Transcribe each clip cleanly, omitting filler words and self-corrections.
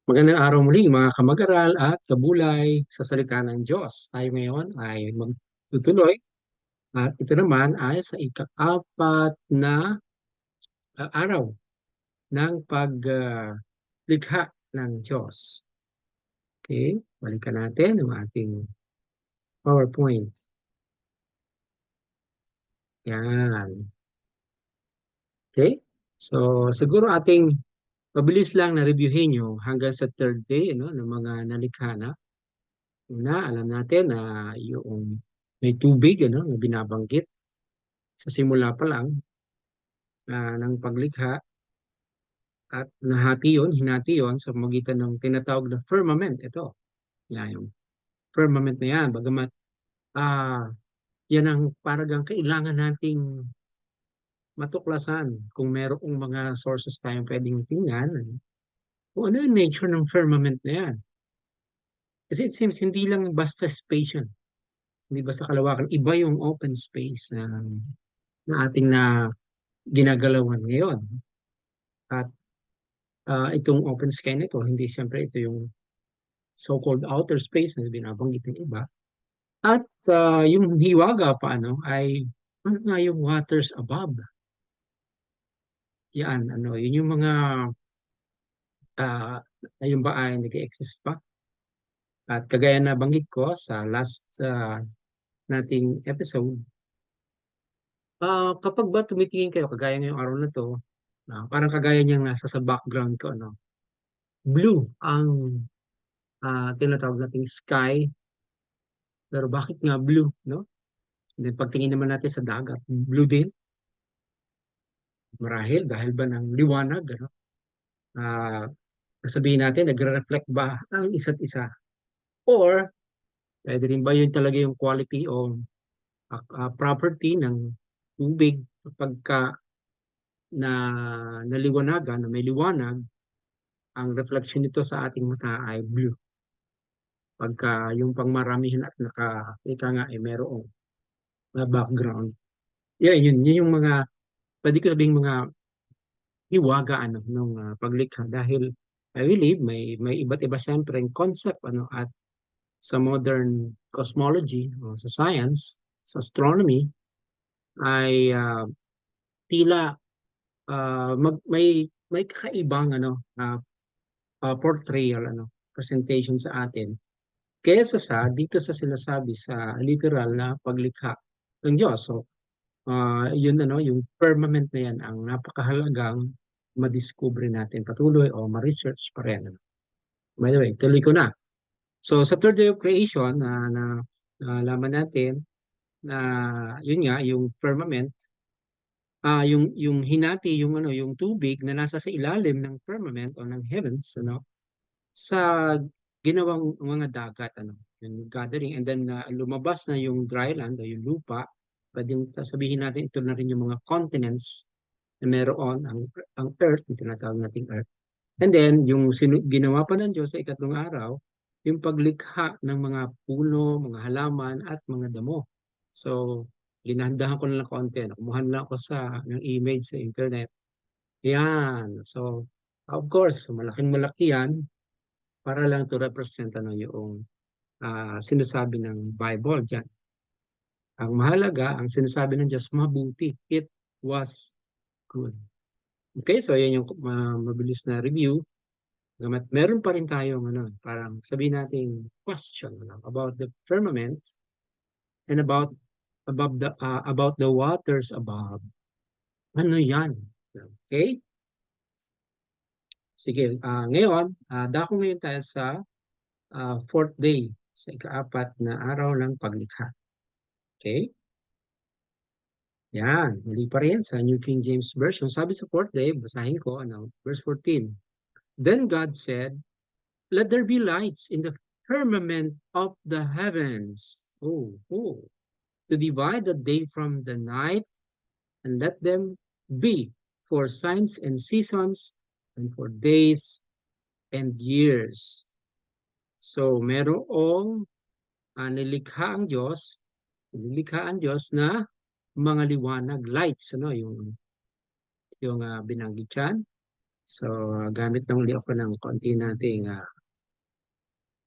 Magandang araw muli mga kamag-aral at kabulay sa salita ng Diyos. Tayo ngayon ay magtutuloy at ito naman ay sa ika-4 na araw ng paglikha ng Diyos. Okay, balikan natin ang ating PowerPoint. Yan. Okay, so siguro ating mabilis lang na reviewin nyo hanggang sa third day ng mga nalikha na. Una, alam natin na yung may tubig na binabanggit sa simula pa lang ng paglikha at hinati yon sa magitan ng tinatawag na firmament. Ito, yan, yung firmament na yan. Bagamat, ah, yan ang paragang kailangan nating matuklasan kung merong mga sources tayong pwedeng tingnan. Kung ano yung nature ng firmament na yan. Kasi it seems hindi lang basta space yun. Hindi basta kalawakan. Iba yung open space na ating na ginagalawan ngayon. At itong open sky na ito, hindi siyempre ito yung so-called outer space na binabanggit ng iba. At yung hiwaga pa ay ano nga yung waters above. Yan, yun yung mga ayun ba ay nag-exist pa. At kagaya na banggit ko sa last nating episode, kapag ba tumitingin kayo, kagaya ngayong araw na to, parang kagaya niyang nasa sa background ko, blue ang tinatawag nating sky. Pero bakit nga blue, no? Then pagtingin naman natin sa dagat, blue din. Marahil dahil ba ng liwanag, Ah, sabihin natin, nagre-reflect ba ang isa't isa? Or, pwede rin ba yun talaga yung quality o property ng tubig pagka na naliwanagan, na may liwanag, ang reflection nito sa ating mata ay blue. Pagka yung pangmaramihan at ika nga ay merong background. Yun yung mga, pwede ko sabihin mga hiwaga ng paglikha dahil I believe may iba't iba siyempre ang concept at sa modern cosmology o sa science, sa astronomy ay tila may kakaibang portrayal presentation sa atin kaysa sa dito sa sinasabi sa literal na paglikha ng Diyos. So yun yung firmament na yan ang napakahalagang madiscover natin patuloy o ma-research pa rin. By the way, tuloy ko na. So sa third day of creation na nalaman natin na yun nga yung firmament, yung hinati yung tubig na nasa sa ilalim ng firmament o ng heavens sa ginawang mga dagat yung gathering, and then lumabas na yung dry land o yung lupa. Pwedeng sabihin natin ito na rin yung mga continents na meron ang earth, yung tinatawag nating earth. And then, yung ginawa pa ng Diyos sa ikatlong araw, yung paglikha ng mga puno, mga halaman, at mga damo. So, ginahandahan ko na lang konti. Kumuha lang ako ng image sa internet. Yan. So, of course, malaking malaki yan para lang to represent yung sinasabi ng Bible dyan. Ang mahalaga, ang sinasabi ng Diyos, mabuti. It was good. Okay, so yan yung mabilis na review. Gamat meron pa rin tayong parang sabihin natin question about the firmament and about the waters above. Ano yan? Okay? Sige, ngayon, dako ngayon tayo sa fourth day, sa ika-4 na araw ng paglikha. Okay? Yan, mali pa rin sa New King James Version. Sabi sa fourth day, basahin ko, verse 14. Then God said, "Let there be lights in the firmament of the heavens." Oh, to divide the day from the night, and let them be for signs and seasons, and for days and years. So, merong nilikha ang Diyos na mga liwanag, lights, yung binanggit dyan. So, gamit lang ulit ako ng konti nating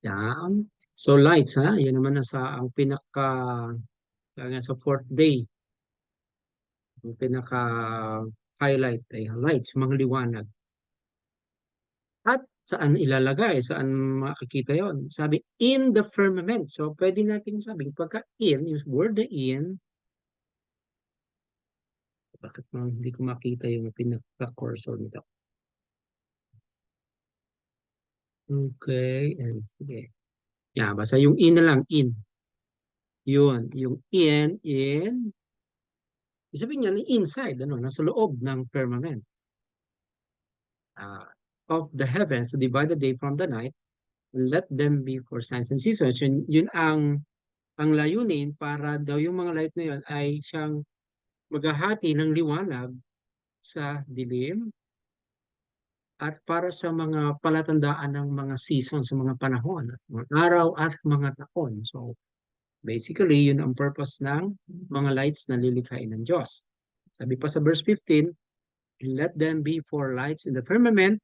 yan. So, lights ha, yun naman ang pinaka, kaya nga sa fourth day, ang pinaka highlight ay lights, mga liwanag. At saan ilalagay? Saan makikita yon? Sabi, in the firmament. So, pwede natin sabing pagka in, yung word na in, bakit hindi ko makita yung pinaka-cursor nito? Okay, and sige. Yeah, basta yung in na lang, in. Yun, yung in, sabihin niya, inside, ano, nasa loob ng firmament uh, of the heavens to divide the day from the night, and let them be for signs and seasons. Yun ang layunin para daw yung mga light na yun ay siyang maghahati ng liwanag sa dilim at para sa mga palatandaan ng mga season sa mga panahon, at mga araw at mga taon. So, basically, yun ang purpose ng mga lights na lilikhain ng Diyos. Sabi pa sa verse 15, and let them be for lights in the firmament,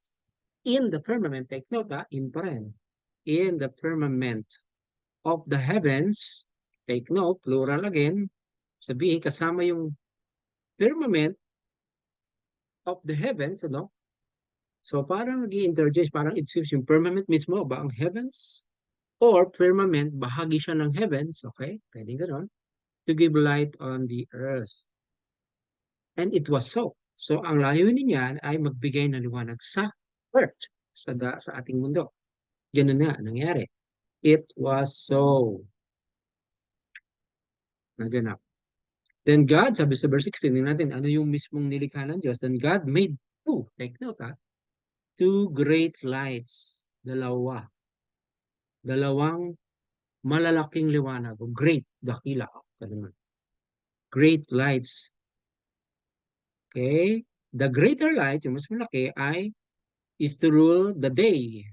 take note in pa rin, in the firmament of the heavens, take note, plural again, sabihin kasama yung firmament of the heavens, ano? So parang nag-i-interchange, parang it seems yung firmament mismo ba ang heavens? Or firmament, bahagi siya ng heavens, okay? Pwede gano'n. To give light on the earth. And it was so. So ang layunin niyan ay magbigay ng liwanag sa earth, sa ating mundo. Ganun na nangyari. It was so. Naganap. Then God, sabi sa verse 16, tingnan natin, ano yung mismong nilikha ng Diyos? Then God made two, take note two great lights. Dalawang malalaking liwanag, o great, dakila. Ganun. Great lights. Okay? The greater light, yung mas malaki, is to rule the day.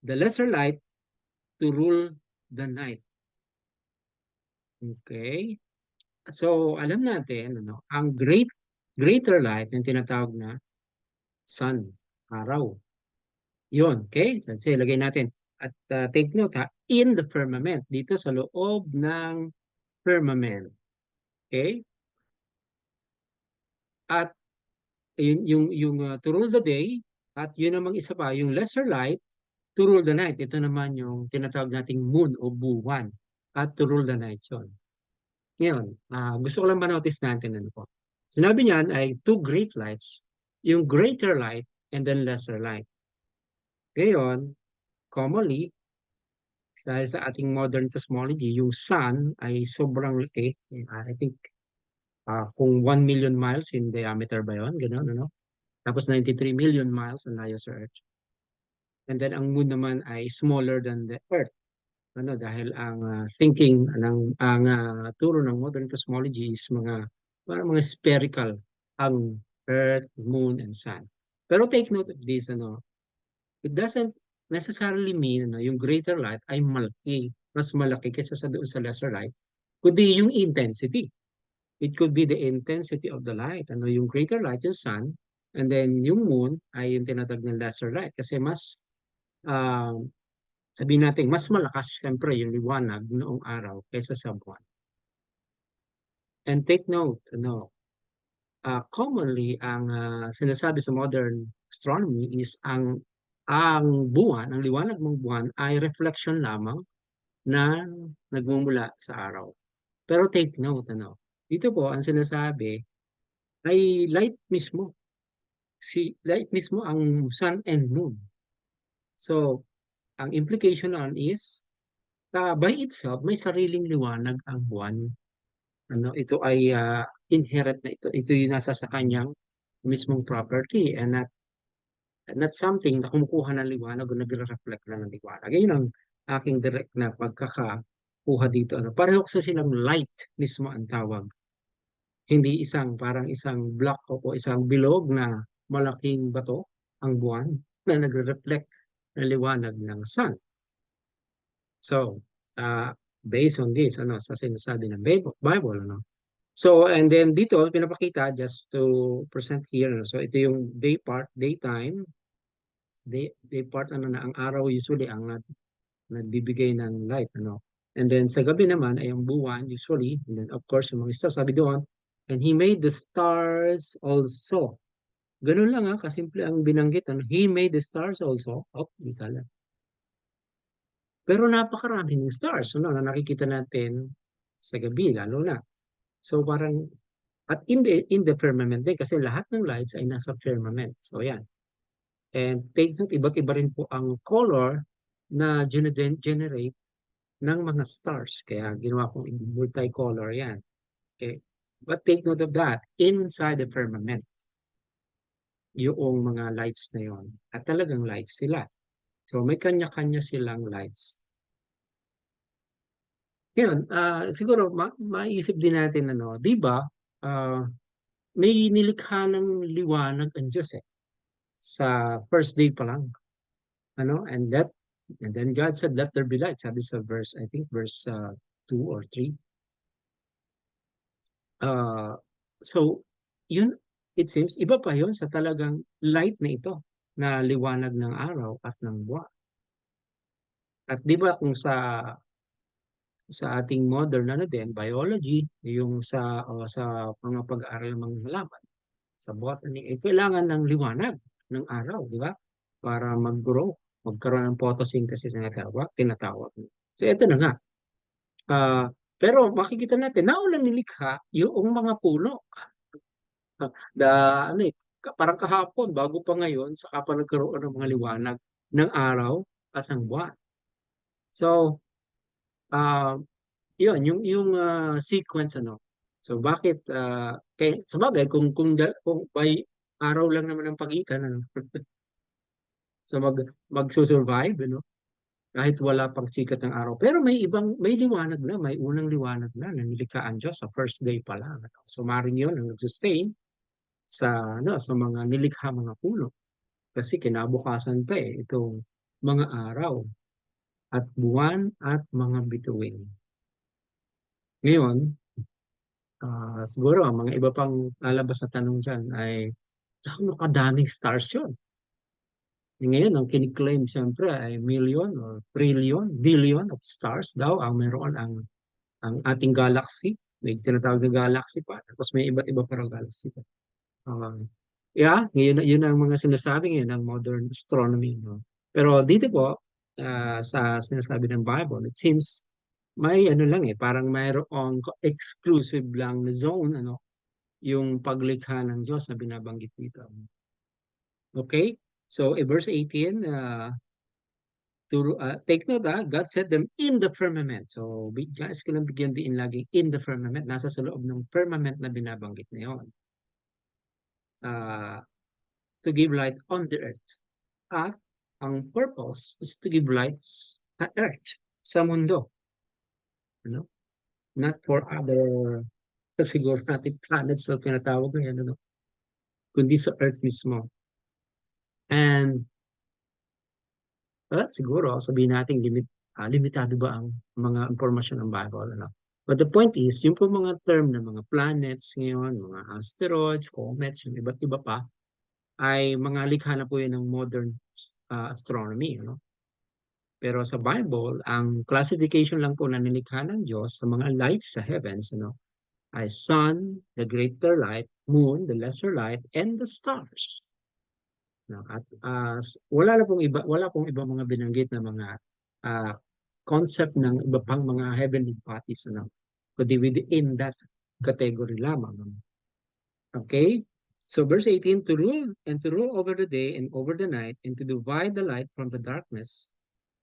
The lesser light, to rule the night. Okay? So, alam natin, ano, ang greater light, yung tinatawag na sun, araw. Yun, okay? So, lagay natin. At take note in the firmament, dito sa loob ng firmament. Okay? At to rule the day, at yun namang isa pa, yung lesser light, to rule the night. Ito naman yung tinatawag nating moon o buwan. At to rule the night yun. Ngayon, gusto ko lang ma-notice natin ano po. Sinabi niyan ay two great lights, yung greater light and then lesser light. Ngayon, commonly, dahil sa ating modern cosmology, yung sun ay sobrang laki. I think kung 1 million miles in diameter ba yun? Ganun, ano? Tapos 93 million miles ang layo sa Earth. And then ang moon naman ay smaller than the Earth. Ano, dahil ang thinking ang turo ng modern cosmology is parang mga spherical ang Earth, Moon, and Sun. Pero take note of this, ano, it doesn't necessarily mean yung greater light ay malaki, mas malaki kaysa doon sa lesser light, kundi yung intensity. It could be the intensity of the light. Ano, yung greater light, yung sun, and then yung moon ay yung tinatag ng lesser light kasi mas uh, sabihin natin, mas malakas siyempre yung liwanag noong araw kaysa sa buwan. And take note, commonly, ang sinasabi sa modern astronomy is ang buwan, ang liwanag ng buwan ay reflection lamang na nagmumula sa araw. Pero take note, dito po ang sinasabi ay light mismo. Light mismo ang sun and moon. So, ang implication on is by itself, may sariling liwanag ang buwan. Ito ay inherent na ito. Ito yung nasa sa kanyang mismong property and not something na kumukuha ng liwanag o nagre-reflect lang ng liwanag. Yan ang aking direct na pagkakakuha dito. Pareho kasi silang light mismo ang tawag. Hindi parang isang block o isang bilog na malaking bato ang buwan na nagre-reflect ng liwanag ng sun. So, based on this, sa sinasabi ng Bible, So, and then dito, pinapakita just to present here. No? So, ito yung day part, daytime, day part, ano na, ang araw usually ang nagbibigay ng light, ano. And then sa gabi naman ay ang buwan usually, and then of course yung mga stars, sabi doon, and he made the stars also. Ganun lang ha, kasimple ang binanggit, ano, he made the stars also. Oh, di sala. Pero napakarami ng stars, ano, na nakikita natin sa gabi, lalo na. So parang, at in the firmament din, kasi lahat ng lights ay nasa firmament. So yan. And take note, iba't iba rin po ang color na generate ng mga stars. Kaya ginawa kong multicolor yan. Okay? But take note of that, inside the firmament, yung mga lights na yon. At talagang lights sila. So may kanya-kanya silang lights. Ngayon, siguro maisip din natin, ano, di ba, ah, may nilikha ng liwanag ang Diyos eh, sa first day pa lang. Ano, and then God said, let there be light. Sabi sa verse, I think verse 2 or 3. Uh, so, yun, it seems, iba pa yun sa talagang light na ito, na liwanag ng araw at ng buwan. At di ba kung sa ating modern ano din, biology, yung sa mga pag-aaral ng mga halaman, sa botany, eh, kailangan ng liwanag ng araw, di ba? Para mag-grow, magkaroon ng photosynthesis na tinatawag. So, ito na nga. Ah, pero makikita natin, naulang nilikha yung mga puno. Na ano eh, parang kahapon, bago pa ngayon, saka pa nagkaroon ng mga liwanag ng araw at ng buwan. So, ah sequence, ano. So, bakit, sa bagay, kung by araw lang naman ang pagitan, ano, so magsusurvive, ano, kahit wala pang sikat ng araw. Pero may liwanag na, may unang liwanag na nilikha ang Diyos sa first day pa lang. Ano. So, maring yun ang nag-sustain sa mga nilikha mga puno. Kasi kinabukasan pa eh, itong mga araw at buwan at mga bituin. Ngayon, siguro ang mga iba pang lalabas na tanong dyan ay gaano kadaming stars yun? Ngayon, ang kiniklaim siyempre ay million or trillion, billion of stars daw ang meron ang ating galaxy. May tinatawag na galaxy pa. Tapos may iba't iba parang galaxy pa. Yeah, ngayon, yun ang mga sinasabi ngayon ng modern astronomy. No? Pero dito po, sa sinasabi ng Bible, it seems may ano lang eh, parang mayroong exclusive lang na zone, ano, yung paglikha ng Diyos na binabanggit dito. Okay? So, verse 18, take note, God set them in the firmament. So, guys, ko lang bigyan din lagi in the firmament. Nasa sa loob ng firmament na binabanggit na yun. Uh, to give light on the earth. At ang purpose is to give lights sa earth, sa mundo. Ano? Not for other, siguro natin planets na tinatawag ngayon, ano? Kundi sa earth mismo. And siguro, sabihin natin, limitado ba ang mga impormasyon ng Bible? Ano? But the point is, yung po mga term ng mga planets ngayon, mga asteroids, comets, yung iba't iba pa, ay mga likha na po yun ng modern astronomy. Ano? Pero sa Bible, ang classification lang po na nilikha ng Diyos sa mga lights sa heavens, ano, ay sun, the greater light, moon, the lesser light, and the stars. No? At wala pong iba mga binanggit na mga ah, concept ng iba pang mga heavenly bodies, ano, kundi within that category lamang. Ano. Okay? So verse 18, to rule over the day and over the night, and to divide the light from the darkness.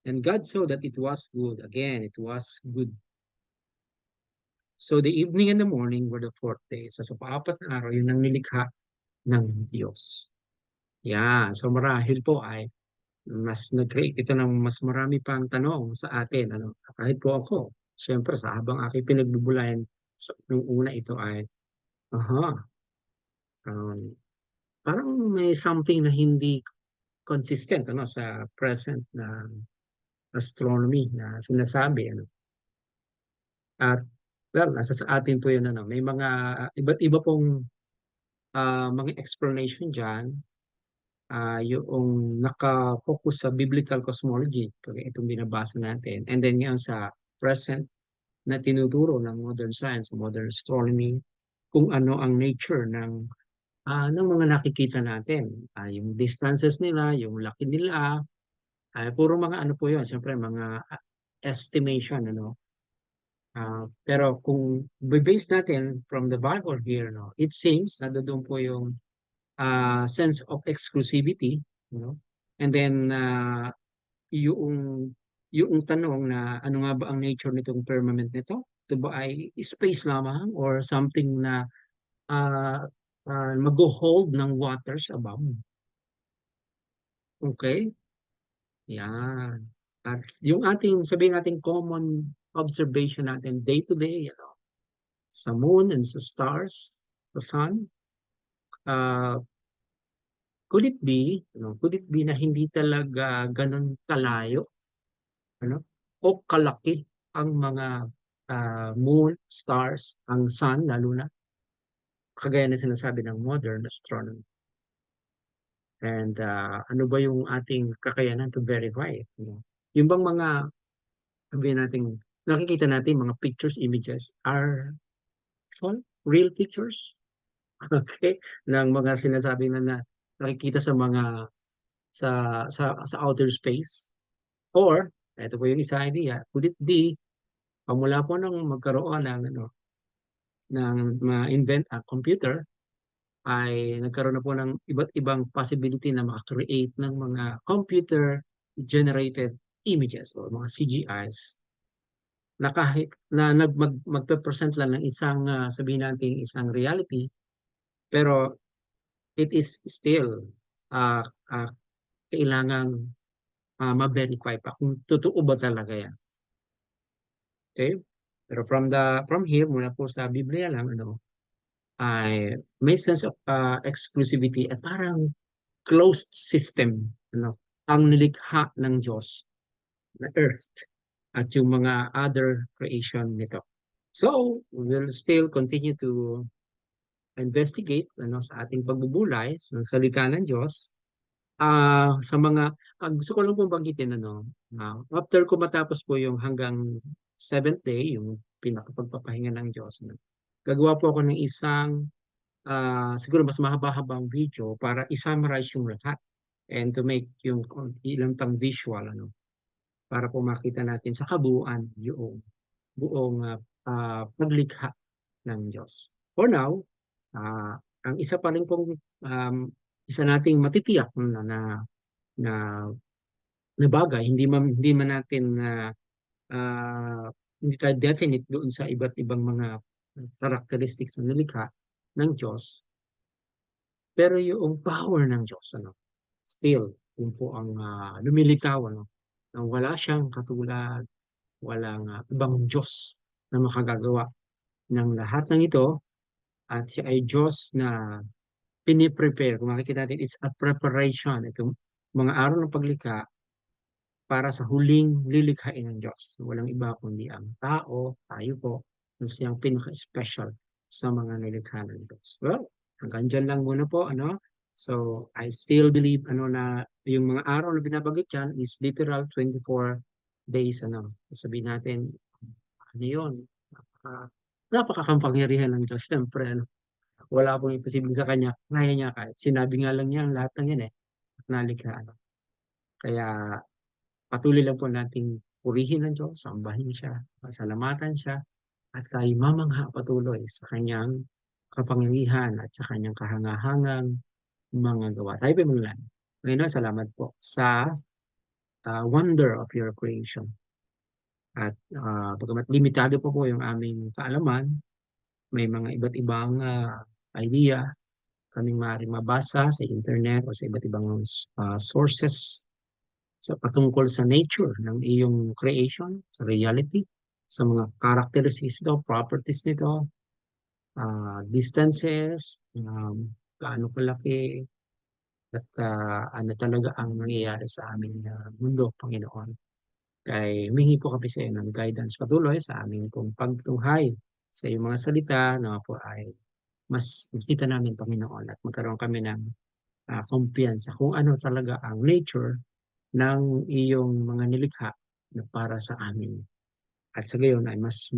And God saw that it was good. Again, it was good. So the evening and the morning were the fourth day. So sa paapat na araw, yun ang nilikha ng Diyos. Yan. So marahil po ay mas nag-create ito ng mas marami pang tanong sa atin. Ano? Kahit po ako, syempre sa habang aking pinagbubulayan nung una ito ay, aha, um, parang may something na hindi consistent, ano, sa present na astronomy na sinasabi. Ano? Well, nasa sa atin po yun ano, may mga iba't iba pong mga explanation diyan, yoong naka-focus sa biblical cosmology, kagaya itong binabasa natin. And then ngayon sa present na tinuturo ng modern science, modern astronomy, kung ano ang nature ng mga nakikita natin. Yung distances nila, yung laki nila, puro mga ano po yun, siyempre mga estimation, ano. Pero kung base natin from the Bible here, no, it seems na doon po yung sense of exclusivity, you know. And then yung yung tanong na ano nga ba ang nature nitong firmament nito? Ito ba ay space lamang or something na mag-hold ng waters above? Okay? Yan. At yung ating, sabihin natin, common observation natin day to day, sa moon and sa stars, the sun, uh, could it be na hindi talaga ganun kalayo, ano, o kalaki ang mga moon, stars, ang sun, lalo na, kagaya na sinasabi ng modern astronomy. And ano ba yung ating kakayanan to verify? Yung bang mga, sabihin natin, nakikita natin mga pictures, images, are all real pictures? Okay? Ng mga sinasabi na nakikita sa mga sa outer space, or ito po yung isa idea, could it be mula po nang magkaroon ng ma-invent ang computer, ay nagkaroon na po ng iba't ibang possibility na maka-create ng mga computer generated images o mga CGIs na kahit na magpe-present lang ng isang sabihin natin isang reality, pero it is still uh, uh, kailangang ma-verify pa kung totoo ba talaga yan. Okay? Pero from here, mula po sa Biblia lang, ay may sense of exclusivity at parang closed system, ang nilikha ng Diyos na earth at yung mga other creation nito. So, we'll still continue to investigate sa ating pagbubulay ng salita ng Diyos. Sa mga, gusto ko lang pong banggitin, after ko matapos po yung hanggang seventh day, yung pinakapagpapahinga ng Diyos, gagawa po ako ng isang, siguro mas mahaba-habang video para i-summarize yung lahat and to make yung ilang tang visual, para po makita natin sa kabuuan yung buong paglikha ng Diyos. For now, ang isa pa rin pong isa nating matitiyak na, na bagay, hindi man natin uh, hindi tayo definite doon sa iba't ibang mga characteristics ng nilikha ng Diyos, pero yung power ng Diyos, still, yun po ang lumilitaw, na wala siyang katulad, walang ibang Diyos na makagagawa ng lahat ng ito, at siya ay Diyos na piniprepare. Kung makikita natin, it's a preparation. Itong mga araw ng paglikha para sa huling lilikhain ng Diyos. Walang iba kundi ang tao, tayo po, na siyang pinaka-special sa mga nilikha ng Diyos. Well, hanggang dyan lang muna po, So, I still believe, na yung mga araw na binabanggit dyan is literal 24 days, Sabihin natin, ano yun? Napakakampangyarihan ng Diyos, syempre, wala pong imposible sa kanya. Kaya niya kahit sinabi nga lang niya ang lahat ng yan at nalikha. Kaya patuloy lang po nating purihin ng Diyos, sambahin siya, pasalamatan siya, at tayo mamangha patuloy sa kanyang kapangyarihan at sa kanyang kahangahangang mga gawa. Tayo pa mga Ngayon, salamat po sa wonder of your creation. At bagamat limitado po yung aming kaalaman, may mga iba't ibang idea kaming maaaring mabasa sa internet o sa iba't ibang sources sa patungkol sa nature ng iyong creation, sa reality, sa mga characteristics nito, properties nito, distances, gaano kalaki, at ano talaga ang nangyayari sa aming mundo, Panginoon. Kaya humingi po kami sa iyo ng guidance patuloy sa aming pong pagtunghay sa iyong mga salita, nawa po ay mas makita namin, Panginoon, at magkaroon kami ng kumpiyansa kung ano talaga ang nature ng iyong mga nilikha na para sa amin. At sa gayon ay mas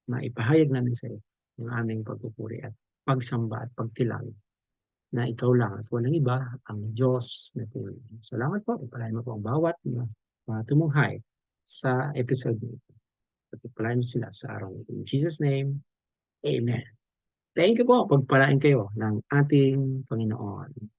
maipahayag namin sa iyo yung aming pagpupuri at pagsamba at pagkilala na ikaw lang at walang iba, ang Diyos na tunay. Salamat po. Pagpalain mo po ang bawat tumunghay sa episode nito. Pagpalain mo sila sa araw nito. In Jesus' name, Amen. Thank you po. Pagpalain kayo ng ating Panginoon.